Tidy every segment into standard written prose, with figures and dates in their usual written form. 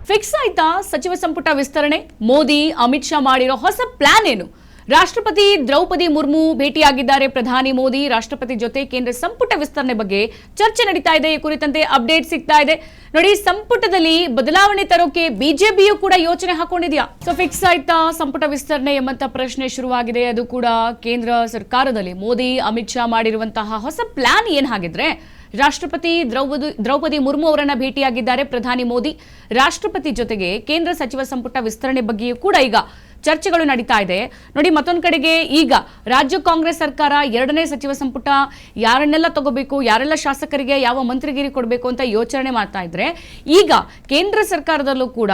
Fix ಆಯ್ತಾ ಸಚಿವ ಸಂಪುಟ ವಿಸ್ತರಣೆ? ಮೋದಿ ಅಮಿತ್ ಶಾ ಮಾಡಿರೋ ಹೊಸ ಪ್ಲಾನ್ ಏನು? ರಾಷ್ಟ್ರಪತಿ ದ್ರೌಪದಿ ಮುರ್ಮು ಭೇಟಿಯಾಗಿದ್ದಾರೆ ಪ್ರಧಾನಿ ಮೋದಿ. ರಾಷ್ಟ್ರಪತಿ ಜೊತೆ ಕೇಂದ್ರ ಸಂಪುಟ ವಿಸ್ತರಣೆ ಬಗ್ಗೆ ಚರ್ಚೆ ನಡೀತಾ ಇದೆ. ಈ ಕುರಿತಂತೆ ಅಪ್ಡೇಟ್ ಸಿಗ್ತಾ ಇದೆ. ನೋಡಿ, ಸಂಪುಟದಲ್ಲಿ ಬದಲಾವಣೆ ತರೋಕೆ ಬಿಜೆಪಿಯು ಕೂಡ ಯೋಚನೆ ಹಾಕೊಂಡಿದ್ಯಾ? ಸೊ ಫಿಕ್ಸ್ ಆಯ್ತಾ ಸಂಪುಟ ವಿಸ್ತರಣೆ ಎಂಬಂತ ಪ್ರಶ್ನೆ ಶುರುವಾಗಿದೆ. ಅದು ಕೂಡ ಕೇಂದ್ರ ಸರ್ಕಾರದಲ್ಲಿ ಮೋದಿ ಅಮಿತ್ ಶಾ ಮಾಡಿರುವಂತಹ ಹೊಸ ಪ್ಲಾನ್ ಏನ್ ಹಾಗಿದ್ರೆ? ರಾಷ್ಟ್ರಪತಿ ದ್ರೌಪದಿ ಮುರ್ಮು ಅವರನ್ನ ಭೇಟಿಯಾಗಿದ್ದಾರೆ ಪ್ರಧಾನಿ ಮೋದಿ. ರಾಷ್ಟ್ರಪತಿ ಜೊತೆಗೆ ಕೇಂದ್ರ ಸಚಿವ ಸಂಪುಟ ವಿಸ್ತರಣೆ ಬಗ್ಗೆಯೂ ಕೂಡ ಈಗ ಚರ್ಚೆಗಳು ನಡೀತಾ ಇದೆ. ನೋಡಿ, ಮತ್ತೊಂದು ಕಡೆಗೆ ಈಗ ರಾಜ್ಯ ಕಾಂಗ್ರೆಸ್ ಸರ್ಕಾರ ಎರಡನೇ ಸಚಿವ ಸಂಪುಟ ಯಾರನ್ನೆಲ್ಲ ತಗೋಬೇಕು, ಯಾರೆಲ್ಲ ಶಾಸಕರಿಗೆ ಯಾವ ಮಂತ್ರಿಗಿರಿ ಕೊಡಬೇಕು ಅಂತ ಯೋಚನೆ ಮಾಡ್ತಾ ಇದ್ರೆ, ಈಗ ಕೇಂದ್ರ ಸರ್ಕಾರದಲ್ಲೂ ಕೂಡ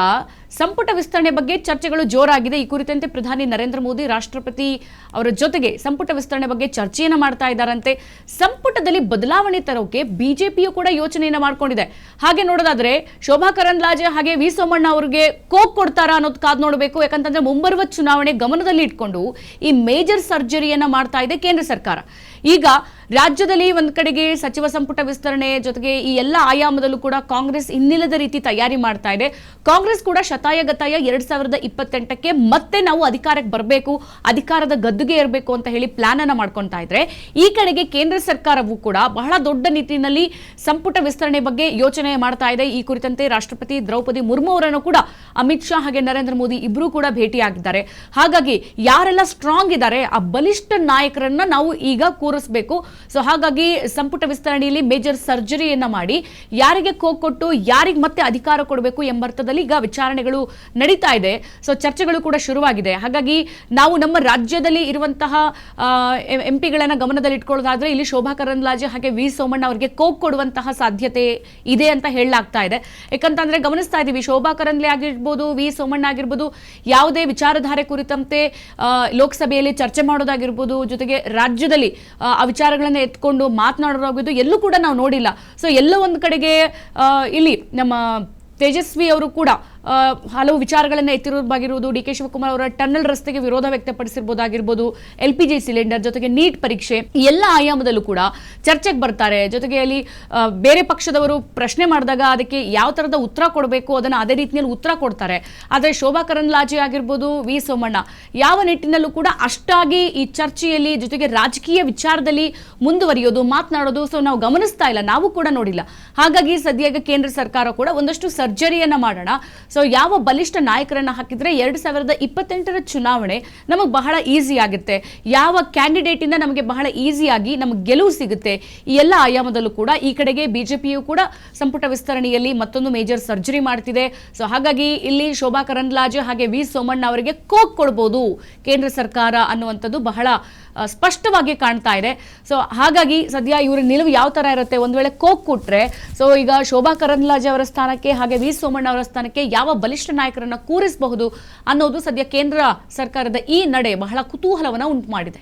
ಸಂಪುಟ ವಿಸ್ತರಣೆ ಬಗ್ಗೆ ಚರ್ಚೆಗಳು ಜೋರಾಗಿದೆ. ಈ ಕುರಿತಂತೆ ಪ್ರಧಾನಿ ನರೇಂದ್ರ ಮೋದಿ ರಾಷ್ಟ್ರಪತಿ ಅವರ ಜೊತೆಗೆ ಸಂಪುಟ ವಿಸ್ತರಣೆ ಬಗ್ಗೆ ಚರ್ಚೆಯನ್ನು ಮಾಡ್ತಾ ಇದ್ದಾರಂತೆ. ಸಂಪುಟದಲ್ಲಿ ಬದಲಾವಣೆ ತರೋಕೆ ಬಿಜೆಪಿಯು ಕೂಡ ಯೋಚನೆಯನ್ನ ಮಾಡ್ಕೊಂಡಿದೆ. ಹಾಗೆ ನೋಡೋದಾದ್ರೆ ಶೋಭಾ ಕರಂದ್ಲಾಜೆ ಹಾಗೆ ವಿ ಸೋಮಣ್ಣ ಅವರಿಗೆ ಕೋಕ್ ಕೊಡ್ತಾರಾ ಅನ್ನೋದು ಕಾದ್ ನೋಡಬೇಕು. ಯಾಕಂತಂದ್ರೆ ಮುಂಬರುವ ಚುನಾವಣೆ ಗಮನದಲ್ಲಿ ಇಟ್ಕೊಂಡು ಈ ಮೇಜರ್ ಸರ್ಜರಿಯನ್ನ ಮಾಡ್ತಾ ಇದೆ ಕೇಂದ್ರ ಸರ್ಕಾರ. ಈಗ ರಾಜ್ಯದಲ್ಲಿ ಒಂದ್ ಕಡೆಗೆ ಸಚಿವ ಸಂಪುಟ ವಿಸ್ತರಣೆ ಜೊತೆಗೆ ಈ ಎಲ್ಲ ಆಯಾಮದಲ್ಲೂ ಕೂಡ ಕಾಂಗ್ರೆಸ್ ಇನ್ನಿಲ್ಲದ ರೀತಿ ತಯಾರಿ ಮಾಡ್ತಾ ಇದೆ. ಕಾಂಗ್ರೆಸ್ ಕೂಡ ಶತಾಯಗತಾಯ 2028ಕ್ಕೆ ಮತ್ತೆ ನಾವು ಅಧಿಕಾರಕ್ಕೆ ಬರಬೇಕು, ಅಧಿಕಾರದ ಗದ್ದುಗೆ ಇರಬೇಕು ಅಂತ ಹೇಳಿ ಪ್ಲಾನ್ ಅನ್ನ ಮಾಡ್ಕೊಳ್ತಾ ಇದ್ರೆ, ಈ ಕಡೆಗೆ ಕೇಂದ್ರ ಸರ್ಕಾರವೂ ಕೂಡ ಬಹಳ ದೊಡ್ಡ ನಿಟ್ಟಿನಲ್ಲಿ ಸಂಪುಟ ವಿಸ್ತರಣೆ ಬಗ್ಗೆ ಯೋಚನೆ ಮಾಡ್ತಾ ಇದೆ. ಈ ಕುರಿತಂತೆ ರಾಷ್ಟ್ರಪತಿ ದ್ರೌಪದಿ ಮುರ್ಮು ಅವರನ್ನು ಕೂಡ ಅಮಿತ್ ಶಾ ಹಾಗೆ ನರೇಂದ್ರ ಮೋದಿ ಇಬ್ರು ಕೂಡ ಭೇಟಿಯಾಗಿದ್ದಾರೆ. ಹಾಗಾಗಿ ಯಾರೆಲ್ಲ ಸ್ಟ್ರಾಂಗ್ ಇದ್ದಾರೆ ಆ ಬಲಿಷ್ಠ ನಾಯಕರನ್ನ ನಾವು ಈಗ ಕೂರಿಸಬೇಕು. ಸೊ ಹಾಗಾಗಿ ಸಂಪುಟ ವಿಸ್ತರಣೆಯಲ್ಲಿ ಮೇಜರ್ ಸರ್ಜರಿಯನ್ನ ಮಾಡಿ ಯಾರಿಗೆ ಕೋಕ್ ಕೊಟ್ಟು ಯಾರಿಗೆ ಮತ್ತೆ ಅಧಿಕಾರ ಕೊಡಬೇಕು ಎಂಬರ್ಥದಲ್ಲಿ ಈಗ ವಿಚಾರಣೆಗಳು ನಡೀತಾ ಇದೆ. ಸೊ ಚರ್ಚೆಗಳು ಕೂಡ ಶುರುವಾಗಿದೆ. ಹಾಗಾಗಿ ನಾವು ನಮ್ಮ ರಾಜ್ಯದಲ್ಲಿ ಇರುವಂತಹ ಎಂಪಿಗಳನ್ನ ಗಮನದಲ್ಲಿ ಇಟ್ಕೊಳ್ಳೋದಾದ್ರೆ ಇಲ್ಲಿ ಶೋಭಾ ಕರಂದ್ಲಾಜೆ ಹಾಗೆ ವಿ ಸೋಮಣ್ಣ ಅವರಿಗೆ ಕೋಕ್ ಕೊಡುವಂತಹ ಸಾಧ್ಯತೆ ಇದೆ ಅಂತ ಹೇಳಲಾಗ್ತಾ ಇದೆ. ಯಾಕಂತಂದ್ರೆ ಗಮನಿಸ್ತಾ ಇದೀವಿ, ಶೋಭಾ ಕರಂದ್ಲೆ ಆಗಿರ್ಬೋದು, ವಿ ಸೋಮಣ್ಣ ಆಗಿರ್ಬೋದು, ಯಾವುದೇ ವಿಚಾರಧಾರೆ ಕುರಿತಂತೆ ಲೋಕಸಭೆಯಲ್ಲಿ ಚರ್ಚೆ ಮಾಡೋದಾಗಿರ್ಬೋದು, ಜೊತೆಗೆ ರಾಜ್ಯದಲ್ಲಿ ಆ ವಿಚಾರಗಳನ್ನ ಎತ್ಕೊಂಡು ಮಾತನಾಡೋದು ಎಲ್ಲೂ ಕೂಡ ನಾವು ನೋಡಿಲ್ಲ. ಸೊ ಎಲ್ಲೋ ಒಂದು ಕಡೆಗೆ ಇಲ್ಲಿ ನಮ್ಮ ತೇಜಸ್ವಿ ಅವರು ಕೂಡ ಹಲವು ವಿಚಾರಗಳನ್ನು ಎತ್ತಿರೋದಾಗಿರುವುದು, ಡಿ ಕೆ ಶಿವಕುಮಾರ್ ಅವರ ಟನ್ನಲ್ ರಸ್ತೆಗೆ ವಿರೋಧ ವ್ಯಕ್ತಪಡಿಸಿರ್ಬೋದಾಗಿರ್ಬೋದು, LPG ಸಿಲಿಂಡರ್ ಜೊತೆಗೆ ನೀಟ್ ಪರೀಕ್ಷೆ, ಎಲ್ಲ ಆಯಾಮದಲ್ಲೂ ಕೂಡ ಚರ್ಚೆಗೆ ಬರ್ತಾರೆ. ಜೊತೆಗೆ ಅಲ್ಲಿ ಬೇರೆ ಪಕ್ಷದವರು ಪ್ರಶ್ನೆ ಮಾಡಿದಾಗ ಅದಕ್ಕೆ ಯಾವ ತರದ ಉತ್ತರ ಕೊಡಬೇಕು ಅದನ್ನು ಅದೇ ರೀತಿಯಲ್ಲಿ ಉತ್ತರ ಕೊಡ್ತಾರೆ. ಆದರೆ ಶೋಭಾ ಕರಂದ್ಲಾಜೆ ಆಗಿರ್ಬೋದು, ವಿ ಸೋಮಣ್ಣ ಯಾವ ನಿಟ್ಟಿನಲ್ಲೂ ಕೂಡ ಅಷ್ಟಾಗಿ ಈ ಚರ್ಚೆಯಲ್ಲಿ ಜೊತೆಗೆ ರಾಜಕೀಯ ವಿಚಾರದಲ್ಲಿ ಮುಂದುವರಿಯೋದು, ಮಾತನಾಡೋದು ಸೊ ನಾವು ಗಮನಿಸ್ತಾ ಇಲ್ಲ, ನಾವು ಕೂಡ ನೋಡಿಲ್ಲ. ಹಾಗಾಗಿ ಸದ್ಯ ಕೇಂದ್ರ ಸರ್ಕಾರ ಕೂಡ ಒಂದಷ್ಟು ಸರ್ಜರಿಯನ್ನ ಮಾಡೋಣ, ಸೊ ಯಾವ ಬಲಿಷ್ಠ ನಾಯಕರನ್ನ ಹಾಕಿದ್ರೆ 2028ರ ಚುನಾವಣೆ ನಮಗೆ ಬಹಳ ಈಸಿ ಆಗುತ್ತೆ, ಯಾವ ಕ್ಯಾಂಡಿಡೇಟ್ ಇಂದ ನಮಗೆ ಬಹಳ ಈಸಿಯಾಗಿ ನಮಗೆ ಗೆಲುವು ಸಿಗುತ್ತೆ, ಈ ಎಲ್ಲ ಆಯಾಮದಲ್ಲೂ ಕೂಡ ಈ ಕಡೆಗೆ ಬಿಜೆಪಿಯು ಕೂಡ ಸಂಪುಟ ವಿಸ್ತರಣೆಯಲ್ಲಿ ಮತ್ತೊಂದು ಮೇಜರ್ ಸರ್ಜರಿ ಮಾಡ್ತಿದೆ. ಸೊ ಹಾಗಾಗಿ ಇಲ್ಲಿ ಶೋಭಾ ಕರಂದ್ಲಾಜೆ ಹಾಗೆ ವಿ ಸೋಮಣ್ಣ ಅವರಿಗೆ ಕೋಕ್ ಕೊಡಬಹುದು ಕೇಂದ್ರ ಸರ್ಕಾರ ಅನ್ನುವಂಥದ್ದು ಬಹಳ ಸ್ಪಷ್ಟವಾಗಿ ಕಾಣ್ತಾ ಇದೆ. ಸೊ ಹಾಗಾಗಿ ಸದ್ಯ ಇವರ ನಿಲುವು ಯಾವ ತರ ಇರುತ್ತೆ, ಒಂದ್ ವೇಳೆ ಕೋಕ್ ಕೊಟ್ರೆ ಸೊ ಈಗ ಶೋಭಾ ಕರಂದ್ಲಾಜೆ ಅವರ ಸ್ಥಾನಕ್ಕೆ ಹಾಗೆ ವಿ ಸೋಮಣ್ಣ ಅವರ ಸ್ಥಾನಕ್ಕೆ ಯಾವ ಬಲಿಷ್ಠ ನಾಯಕರನ್ನ ಕೂರಿಸಬಹುದು ಅನ್ನೋದು ಸದ್ಯ ಕೇಂದ್ರ ಸರ್ಕಾರದ ಈ ನಡೆ ಬಹಳ ಕುತೂಹಲವನ್ನ ಉಂಟು ಮಾಡಿದೆ.